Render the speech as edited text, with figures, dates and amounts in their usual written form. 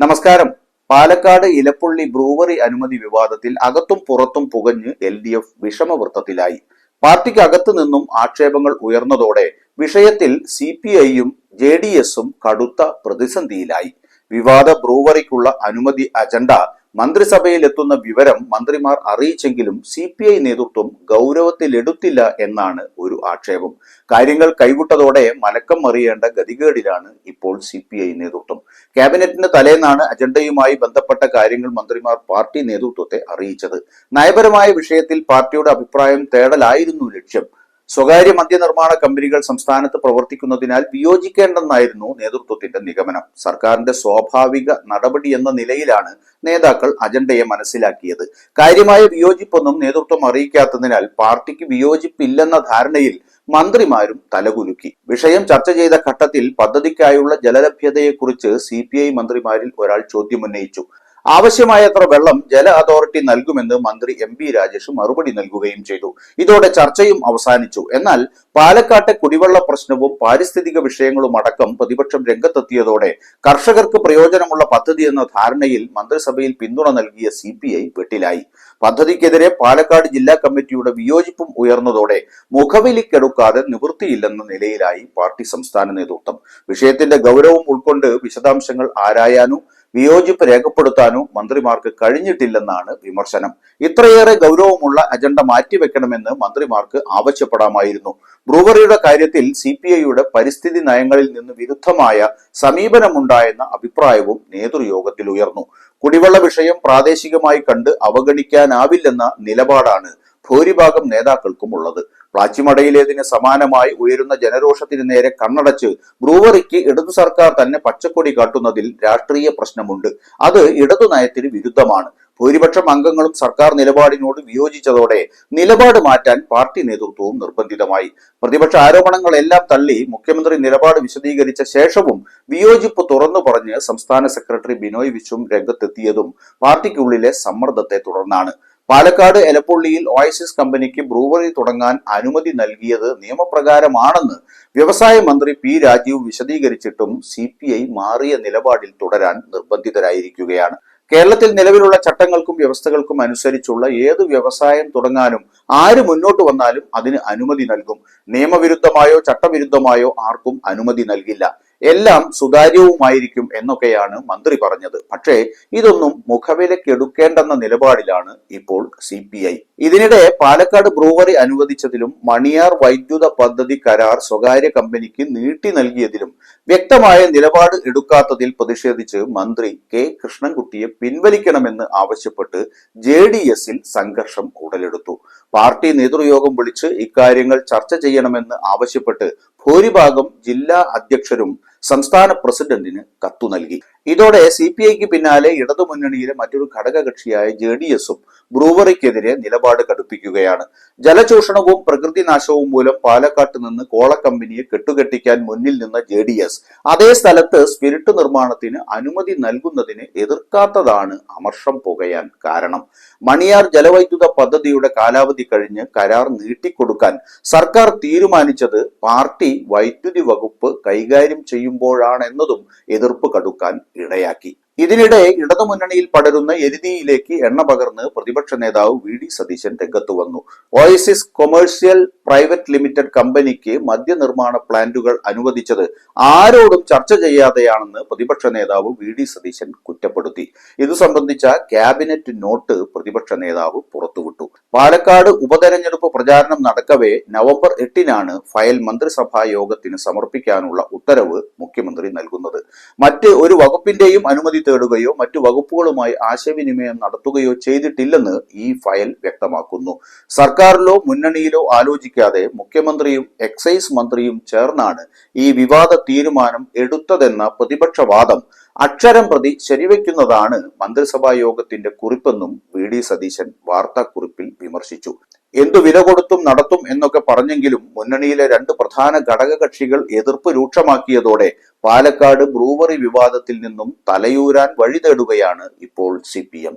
നമസ്കാരം. പാലക്കാട് ഇലപ്പുള്ളി ബ്രൂവറി അനുമതി വിവാദത്തിൽ അകത്തും പുറത്തും പുകഞ്ഞ് LDF വിഷമവൃത്തത്തിലായി. പാർട്ടിക്ക് അകത്തു നിന്നും ആക്ഷേപങ്ങൾ ഉയർന്നതോടെ വിഷയത്തിൽ CPIയും JDSും കടുത്ത പ്രതിസന്ധിയിലായി. വിവാദ ബ്രൂവറിക്കുള്ള അനുമതി അജണ്ട മന്ത്രിസഭയിലെത്തുന്ന വിവരം മന്ത്രിമാർ അറിയിച്ചെങ്കിലും CPI നേതൃത്വം ഗൗരവത്തിലെടുത്തില്ല എന്നാണ് ഒരു ആക്ഷേപം. കാര്യങ്ങൾ കൈവിട്ടതോടെ മലക്കം മറിയേണ്ട ഗതികേടിലാണ് ഇപ്പോൾ CPI നേതൃത്വം. ക്യാബിനറ്റിന് തലേന്നാണ് അജണ്ടയുമായി ബന്ധപ്പെട്ട കാര്യങ്ങൾ മന്ത്രിമാർ പാർട്ടി നേതൃത്വത്തെ അറിയിച്ചത്. നയപരമായ വിഷയത്തിൽ പാർട്ടിയുടെ അഭിപ്രായം തേടലായിരുന്നു ലക്ഷ്യം. സ്വകാര്യ മദ്യനിർമ്മാണ കമ്പനികൾ സംസ്ഥാനത്ത് പ്രവർത്തിക്കുന്നതിനാൽ വിയോജിക്കേണ്ടെന്നായിരുന്നു നേതൃത്വത്തിന്റെ നിഗമനം. സർക്കാരിന്റെ സ്വാഭാവിക നടപടി എന്ന നിലയിലാണ് നേതാക്കൾ അജണ്ടയെ മനസ്സിലാക്കിയത്. കാര്യമായ വിയോജിപ്പൊന്നും നേതൃത്വം അറിയിക്കാത്തതിനാൽ പാർട്ടിക്ക് വിയോജിപ്പില്ലെന്ന ധാരണയിൽ മന്ത്രിമാരും തലകുലുക്കി. വിഷയം ചർച്ച ചെയ്ത ഘട്ടത്തിൽ പദ്ധതിക്കായുള്ള ജലലഭ്യതയെക്കുറിച്ച് CPI മന്ത്രിമാരിൽ ഒരാൾ ചോദ്യമുന്നയിച്ചു. ആവശ്യമായത്ര വെള്ളം ജല അതോറിറ്റി നൽകുമെന്ന് മന്ത്രി MB രാജേഷ് മറുപടി നൽകുകയും ചെയ്തു. ഇതോടെ ചർച്ചയും അവസാനിച്ചു. എന്നാൽ പാലക്കാട്ടെ കുടിവെള്ള പ്രശ്നവും പാരിസ്ഥിതിക വിഷയങ്ങളും അടക്കം പ്രതിപക്ഷം രംഗത്തെത്തിയതോടെ കർഷകർക്ക് പ്രയോജനമുള്ള പദ്ധതി എന്ന ധാരണയിൽ മന്ത്രിസഭയിൽ പിന്തുണ നൽകിയ CPI വെട്ടിലായി. പദ്ധതിക്കെതിരെ പാലക്കാട് ജില്ലാ കമ്മിറ്റിയുടെ വിയോജിപ്പും ഉയർന്നതോടെ മുഖവിലിക്കെടുക്കാതെ നിവൃത്തിയില്ലെന്ന നിലയിലായി പാർട്ടി സംസ്ഥാന നേതൃത്വം. വിഷയത്തിന്റെ ഗൗരവം ഉൾക്കൊണ്ട് വിശദാംശങ്ങൾ ആരായാനോ വിയോജിപ്പ് രേഖപ്പെടുത്താനോ മന്ത്രിമാർക്ക് കഴിഞ്ഞിട്ടില്ലെന്നാണ് വിമർശനം. ഇത്രയേറെ ഗൗരവമുള്ള അജണ്ട മാറ്റിവെക്കണമെന്ന് മന്ത്രിമാർക്ക് ആവശ്യപ്പെടാമായിരുന്നു. ബ്രൂവറിയുടെ കാര്യത്തിൽ CPIയുടെ പരിസ്ഥിതി നയങ്ങളിൽ നിന്ന് വിരുദ്ധമായ സമീപനമുണ്ടായെന്ന അഭിപ്രായവും നേതൃയോഗത്തിൽ ഉയർന്നു. കുടിവെള്ള വിഷയം പ്രാദേശികമായി കണ്ട് അവഗണിക്കാനാവില്ലെന്ന നിലപാടാണ് ഭൂരിഭാഗം നേതാക്കൾക്കും ഉള്ളത്. പ്ലാച്ചിമടയിലേതിന് സമാനമായി ഉയരുന്ന ജനരോഷത്തിന് നേരെ കണ്ണടച്ച് ബ്രൂവറിക്ക് ഇടതു സർക്കാർ തന്നെ പച്ചക്കൊടി കാട്ടുന്നതിൽ രാഷ്ട്രീയ പ്രശ്നമുണ്ട്. അത് ഇടതു നയത്തിന് വിരുദ്ധമാണ്. ഭൂരിപക്ഷം അംഗങ്ങളും സർക്കാർ നിലപാടിനോട് വിയോജിച്ചതോടെ നിലപാട് മാറ്റാൻ പാർട്ടി നേതൃത്വവും നിർബന്ധിതമായി. പ്രതിപക്ഷ ആരോപണങ്ങളെല്ലാം തള്ളി മുഖ്യമന്ത്രി നിലപാട് വിശദീകരിച്ച ശേഷവും വിയോജിപ്പ് തുറന്നു പറഞ്ഞ് സംസ്ഥാന സെക്രട്ടറി ബിനോയ് വിശ്വം രംഗത്തെത്തിയതും പാർട്ടിക്കുള്ളിലെ സമ്മർദ്ദത്തെ തുടർന്നാണ്. പാലക്കാട് എലപ്പുള്ളിയിൽ ഓയസിസ് കമ്പനിക്ക് ബ്രൂവറി തുടങ്ങാൻ അനുമതി നൽകിയത് നിയമപ്രകാരമാണെന്ന് വ്യവസായ മന്ത്രി P രാജീവ് വിശദീകരിച്ചിട്ടും CPI മാറിയ നിലപാടിൽ തുടരാൻ നിർബന്ധിതരായിരിക്കുകയാണ്. കേരളത്തിൽ നിലവിലുള്ള ചട്ടങ്ങൾക്കും വ്യവസ്ഥകൾക്കും അനുസരിച്ചുള്ള ഏത് വ്യവസായം തുടങ്ങാനും ആര് മുന്നോട്ട് വന്നാലും അതിന് അനുമതി നൽകും. നിയമവിരുദ്ധമായോ ചട്ടവിരുദ്ധമായോ ആർക്കും അനുമതി നൽകില്ല. എല്ലാം സുതാര്യവുമായിരിക്കും എന്നൊക്കെയാണ് മന്ത്രി പറഞ്ഞത്. പക്ഷേ ഇതൊന്നും മുഖവിലക്കെടുക്കേണ്ടെന്ന നിലപാടിലാണ് ഇപ്പോൾ CPI. ഇതിനിടെ പാലക്കാട് ബ്രൂവറി അനുവദിച്ചതിലും മണിയാർ വൈദ്യുത പദ്ധതി കരാർ സ്വകാര്യ കമ്പനിക്ക് നീട്ടി നൽകിയതിലും വ്യക്തമായ നിലപാട് എടുക്കാത്തതിൽ പ്രതിഷേധിച്ച് മന്ത്രി K കൃഷ്ണൻകുട്ടിയെ പിൻവലിക്കണമെന്ന് ആവശ്യപ്പെട്ട് JDSൽ സംഘർഷം ഉടലെടുത്തു. പാർട്ടി നേതൃയോഗം വിളിച്ച് ഇക്കാര്യങ്ങൾ ചർച്ച ചെയ്യണമെന്ന് ആവശ്യപ്പെട്ട് ഭൂരിഭാഗം ജില്ലാ അധ്യക്ഷരും സംസ്ഥാന പ്രസിഡന്റിന് കത്തു നൽകി. ഇതോടെ CPIക്ക് പിന്നാലെ ഇടതുമുന്നണിയിലെ മറ്റൊരു ഘടകകക്ഷിയായ JDSും ബ്രൂവറിക്കെതിരെ നിലപാട് കടുപ്പിക്കുകയാണ്. ജലചൂഷണവും പ്രകൃതിനാശവും മൂലം പാലക്കാട്ട് നിന്ന് കോള കമ്പനിയെ കെട്ടുകെട്ടിക്കാൻ മുന്നിൽ നിന്ന JDS അതേ സ്ഥലത്ത് സ്പിരിറ്റ് നിർമ്മാണത്തിന് അനുമതി നൽകുന്നതിന് എതിർക്കാത്തതാണ് അമർഷം പുകയാൻ കാരണം. മണിയാർ ജലവൈദ്യുത പദ്ധതിയുടെ കാലാവധി കഴിഞ്ഞ് കരാർ നീട്ടിക്കൊടുക്കാൻ സർക്കാർ തീരുമാനിച്ചത് പാർട്ടി വൈദ്യുതി വകുപ്പ് കൈകാര്യം ചെയ്യുമ്പോഴാണെന്നതും എതിർപ്പ് കടുക്കാൻ ഇടയാക്കി. ഇതിനിടെ ഇടതുമുന്നണിയിൽ പടരുന്ന എരുതിയിലേക്ക് എണ്ണ പകർന്ന് പ്രതിപക്ഷ നേതാവ് VD സതീശൻ രംഗത്തു വന്നു. ഓയസിസ് കൊമേഴ്സ്യൽ പ്രൈവറ്റ് ലിമിറ്റഡ് കമ്പനിക്ക് മദ്യനിർമ്മാണ പ്ലാന്റുകൾ അനുവദിച്ചത് ആരോടും ചർച്ച ചെയ്യാതെയാണെന്ന് പ്രതിപക്ഷ നേതാവ് VD സതീശൻ കുറ്റപ്പെടുത്തി. ഇതു സംബന്ധിച്ച ക്യാബിനറ്റ് നോട്ട് പ്രതിപക്ഷ നേതാവ് പുറത്തുവിട്ടു. പാലക്കാട് ഉപതെരഞ്ഞെടുപ്പ് പ്രചാരണം നടക്കവേ നവംബർ 8-നാണ് ഫയൽ മന്ത്രിസഭാ യോഗത്തിന് സമർപ്പിക്കാനുള്ള ഉത്തരവ് മുഖ്യമന്ത്രി നൽകുന്നത്. മറ്റ് ഒരു വകുപ്പിന്റെയും അനുമതി തേടുകയോ മറ്റു വകുപ്പുകളുമായി ആശയവിനിമയം നടത്തുകയോ ചെയ്തിട്ടില്ലെന്ന് ഈ ഫയൽ വ്യക്തമാക്കുന്നു. സർക്കാരിലോ മുന്നണിയിലോ ആലോചിക്കാതെ മുഖ്യമന്ത്രിയും എക്സൈസ് മന്ത്രിയും ചേർന്നാണ് ഈ വിവാദ തീരുമാനം എടുത്തതെന്ന പ്രതിപക്ഷ വാദം അക്ഷരം പ്രതി ശരിവെക്കുന്നതാണ് മന്ത്രിസഭാ യോഗത്തിന്റെ കുറിപ്പെന്നും VD സതീശൻ വാർത്താക്കുറിപ്പിൽ വിമർശിച്ചു. എന്തു വില കൊടുത്തും നടത്തും എന്നൊക്കെ പറഞ്ഞെങ്കിലും മുന്നണിയിലെ രണ്ട് പ്രധാന ഘടകകക്ഷികൾ എതിർപ്പ് രൂക്ഷമാക്കിയതോടെ പാലക്കാട് ബ്രൂവറി വിവാദത്തിൽ നിന്നും തലയൂരാൻ വഴി തേടുകയാണ് ഇപ്പോൾ CPM.